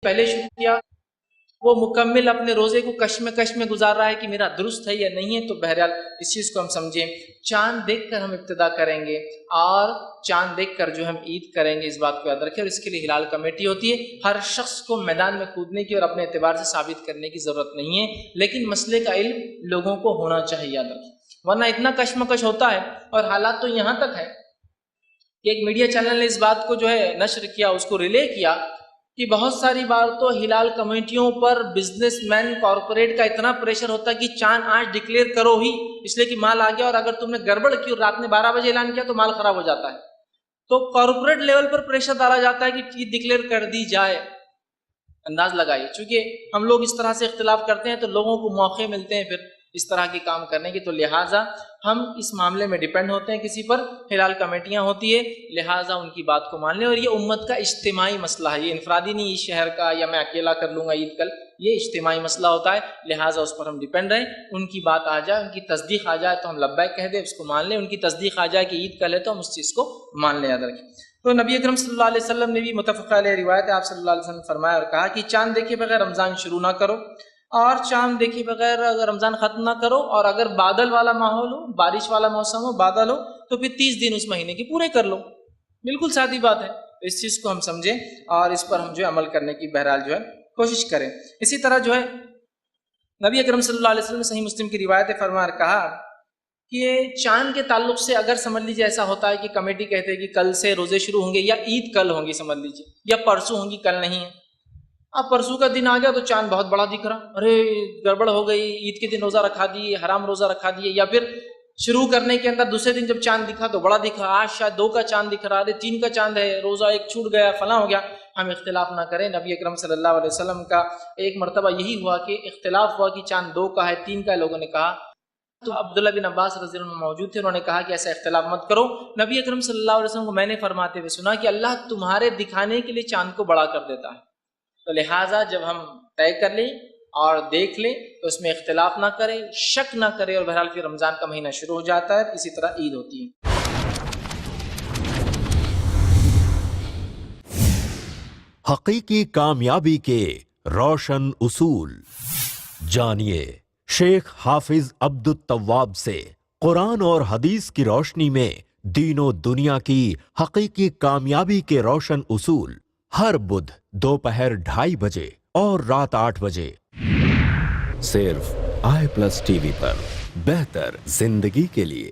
پہلے شروع کیا وہ مکمل اپنے روزے کو کشمکش میں گزار رہا ہے کہ میرا درست ہے یا نہیں ہے، تو بہرحال اس چیز کو ہم سمجھیں، چاند دیکھ کر ہم ابتدا کریں گے اور چاند دیکھ کر جو ہم عید کریں گے، اس بات کو یاد رکھیں. اور اس کے لیے ہلال کمیٹی ہوتی ہے. ہر شخص کو میدان میں کودنے کی اور اپنے اعتبار سے ثابت کرنے کی ضرورت نہیں ہے، لیکن مسئلے کا علم لوگوں کو ہونا چاہیے، یاد رکھیں، ورنہ اتنا کشمکش ہوتا ہے. اور حالات تو یہاں تک ہے کہ ایک میڈیا چینل نے اس بات کو جو ہے نشر کیا، اس کو ریلے کیا کہ بہت ساری بار تو ہلال کمیٹیوں پر بزنس مین کارپوریٹ کا اتنا پریشر ہوتا ہے کہ چاند آج ڈکلیئر کرو ہی، اس لیے کہ مال آ گیا، اور اگر تم نے گڑبڑ کی اور رات میں 12 بجے اعلان کیا تو مال خراب ہو جاتا ہے. تو کارپوریٹ لیول پر پریشر ڈالا جاتا ہے کہ چیز ڈکلیئر کر دی جائے. انداز لگائیے، چونکہ ہم لوگ اس طرح سے اختلاف کرتے ہیں تو لوگوں کو موقع ملتے ہیں پھر اس طرح کے کام کرنے کی، تو لہٰذا ہم اس معاملے میں ڈیپینڈ ہوتے ہیں کسی پر. ہلال کمیٹیاں ہوتی ہے، لہٰذا ان کی بات کو مان لیں. اور یہ امت کا اجتماعی مسئلہ ہے، یہ انفرادی نہیں، اس شہر کا یا میں اکیلا کر لوں گا عید کل، یہ اجتماعی مسئلہ ہوتا ہے، لہٰذا اس پر ہم ڈیپینڈ رہیں. ان کی بات آ جائے، ان کی تصدیق آ جائے تو ہم لبیک کہہ دیں، اس کو مان لیں. ان کی تصدیق آ جائے کہ عید کل ہے تو ہم اس چیز کو مان لیں، یاد رکھیں. تو نبی اکرم صلی اللہ علیہ وسلم نے بھی متفق علیہ روایت ہے، آپ صلی اللہ علیہ وسلم نے فرمایا اور کہا کہ چاند دیکھے بغیر رمضان شروع نہ کرو، اور چاند دیکھے بغیر اگر رمضان ختم نہ کرو، اور اگر بادل والا ماحول ہو، بارش والا موسم ہو، بادل ہو، تو پھر 30 دن اس مہینے کے پورے کر لو. بالکل سادی بات ہے. اس چیز کو ہم سمجھیں اور اس پر ہم جو ہے عمل کرنے کی بہرحال جو ہے کوشش کریں. اسی طرح جو ہے نبی اکرم صلی اللہ علیہ وسلم نے صحیح مسلم کی روایت فرمایا اور کہا کہ چاند کے تعلق سے اگر سمجھ لیجیے ایسا ہوتا ہے کہ کمیٹی کہتے ہیں کہ کل سے روزے شروع ہوں گے، یا عید کل ہوں گی سمجھ لیجیے، یا پرسوں ہوں گی کل نہیں ہے. اب پرسوں کا دن آ گیا تو چاند بہت بڑا دکھ رہا، ارے گڑبڑ ہو گئی، عید کے دن روزہ رکھا دیے، حرام روزہ رکھا دیے. یا پھر شروع کرنے کے اندر دوسرے دن جب چاند دکھا تو بڑا دکھا، آج شاید 2 کا چاند دکھ رہا، ارے 3 کا چاند ہے، روزہ ایک چھوٹ گیا، فلاں ہو گیا. ہم اختلاف نہ کریں. نبی اکرم صلی اللہ علیہ وسلم کا ایک مرتبہ یہی ہوا کہ اختلاف ہوا کہ چاند 2 کا ہے 3 کا ہے. لوگوں نے کہا تو عبداللہ بن عباس رضی اللہ عنہ موجود تھے، انہوں نے کہا کہ ایسا اختلاف مت کرو. نبی اکرم صلی اللہ علیہ وسلم کو میں نے فرماتے ہوئے سنا کہ اللہ تمہارے دکھانے کے لیے چاند کو بڑا کر دیتا ہے. تو لہٰذا جب ہم طے کر لیں اور دیکھ لیں تو اس میں اختلاف نہ کریں، شک نہ کریں، اور بہرحال پھر رمضان کا مہینہ شروع ہو جاتا ہے. اسی طرح عید ہوتی ہے. حقیقی کامیابی کے روشن اصول جانیے شیخ حافظ عبد التواب سے. قرآن اور حدیث کی روشنی میں دین و دنیا کی حقیقی کامیابی کے روشن اصول، ہر بدھ دوپہر 2:30 بجے اور رات 8 بجے صرف آئی پلس ٹی وی پر. بہتر زندگی کے لیے.